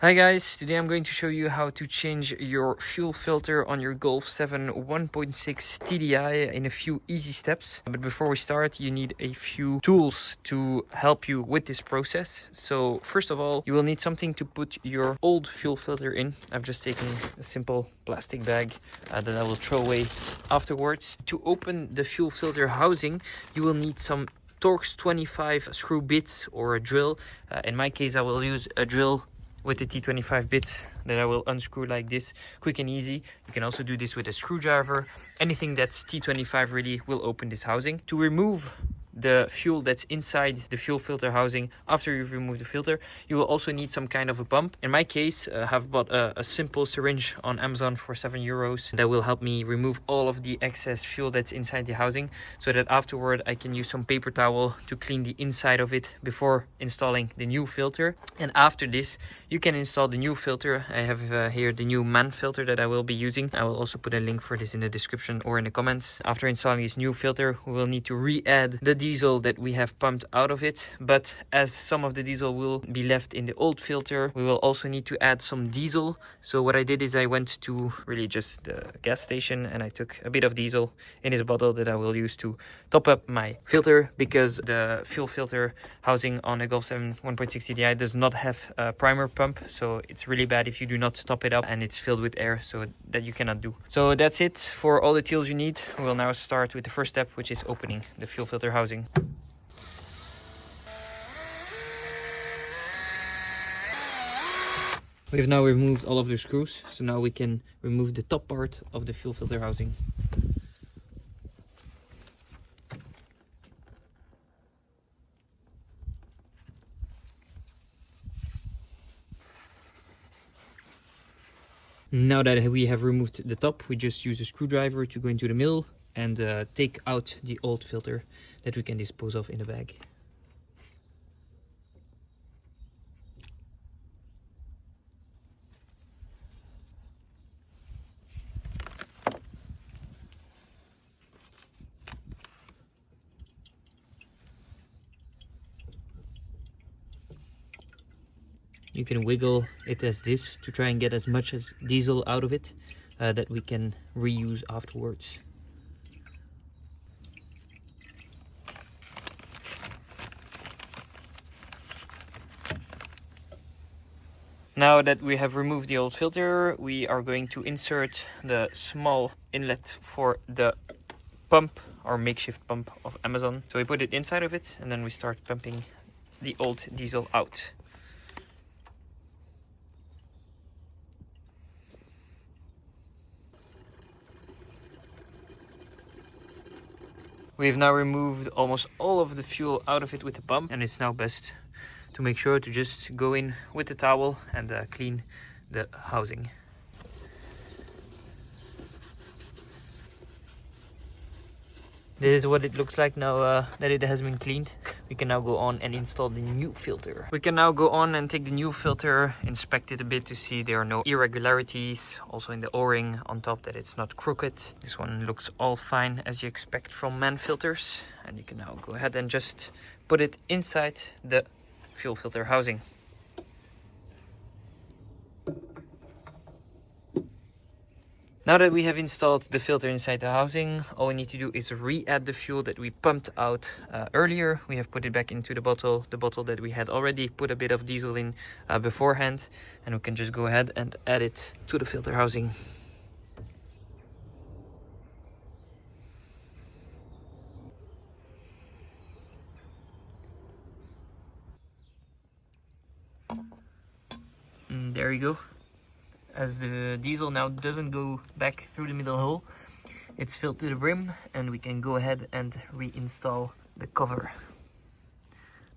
Hi guys, today I'm going to show you how to change your fuel filter on your Golf 7 1.6 TDI in a few easy steps. But before we start, you need a few tools to help you with this process. So first of all, you will need something to put your old fuel filter in. I've just taken a simple plastic bag that I will throw away afterwards. To open the fuel filter housing, you will need some Torx 25 screw bits or a drill. In my case, I will use a drill with the T25 bits that I will unscrew like this, quick and easy. You can also do this with a screwdriver. Anything that's T25 really will open this housing. To remove the fuel that's inside the fuel filter housing, after you've removed the filter, you will also need some kind of a pump. In my case, I have bought a simple syringe on Amazon for €7 that will help me remove all of the excess fuel that's inside the housing, so that afterward I can use some paper towel to clean the inside of it before installing the new filter. And after this, you can install the new filter. I have here the new man filter that I will be using. I will also put a link for this in the description or in the comments. After installing this new filter, we will need to re-add the diesel that we have pumped out of it, but as some of the diesel will be left in the old filter, we will also need to add some diesel. So what I did is I went to really just the gas station and I took a bit of diesel in this bottle that I will use to top up my filter, because the fuel filter housing on a Golf 7 1.6 TDI does not have a primer pump, so it's really bad if you do not top it up and it's filled with air, so that you cannot do. So that's it for all the tools you need. We will now start with the first step, which is opening the fuel filter housing. We've now removed all of the screws, so now we can remove the top part of the fuel filter housing. Now that we have removed the top, we just use a screwdriver to go into the middle and take out the old filter that we can dispose of in the bag. You can wiggle it as this to try and get as much as diesel out of it that we can reuse afterwards. Now that we have removed the old filter, we are going to insert the small inlet for the pump, or makeshift pump of Amazon. So we put it inside of it and then we start pumping the old diesel out. We've now removed almost all of the fuel out of it with the pump, and it's now best to make sure to just go in with the towel and clean the housing. This is what it looks like now that it has been cleaned. We can now go on and install the new filter. We can now go on and take the new filter, inspect it a bit to see there are no irregularities. Also in the O-ring on top, that it's not crooked. This one looks all fine, as you expect from man filters. And you can now go ahead and just put it inside the fuel filter housing. Now that we have installed the filter inside the housing, all we need to do is re-add the fuel that we pumped out earlier. We have put it back into the bottle that we had already put a bit of diesel in beforehand, and we can just go ahead and add it to the filter housing. And there you go. As the diesel now doesn't go back through the middle hole, it's filled to the brim, and we can go ahead and reinstall the cover.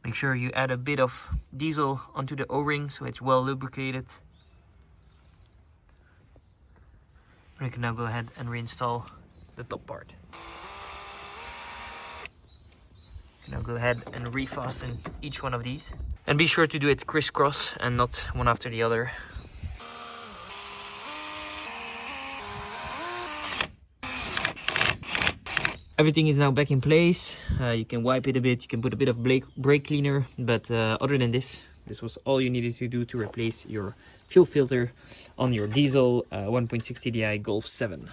Make sure you add a bit of diesel onto the O-ring so it's well lubricated. We can now go ahead and reinstall the top part. You can now go ahead and refasten each one of these. And be sure to do it crisscross and not one after the other. Everything is now back in place. You can wipe it a bit, you can put a bit of brake cleaner, but other than this was all you needed to do to replace your fuel filter on your diesel 1.6 TDI Golf 7.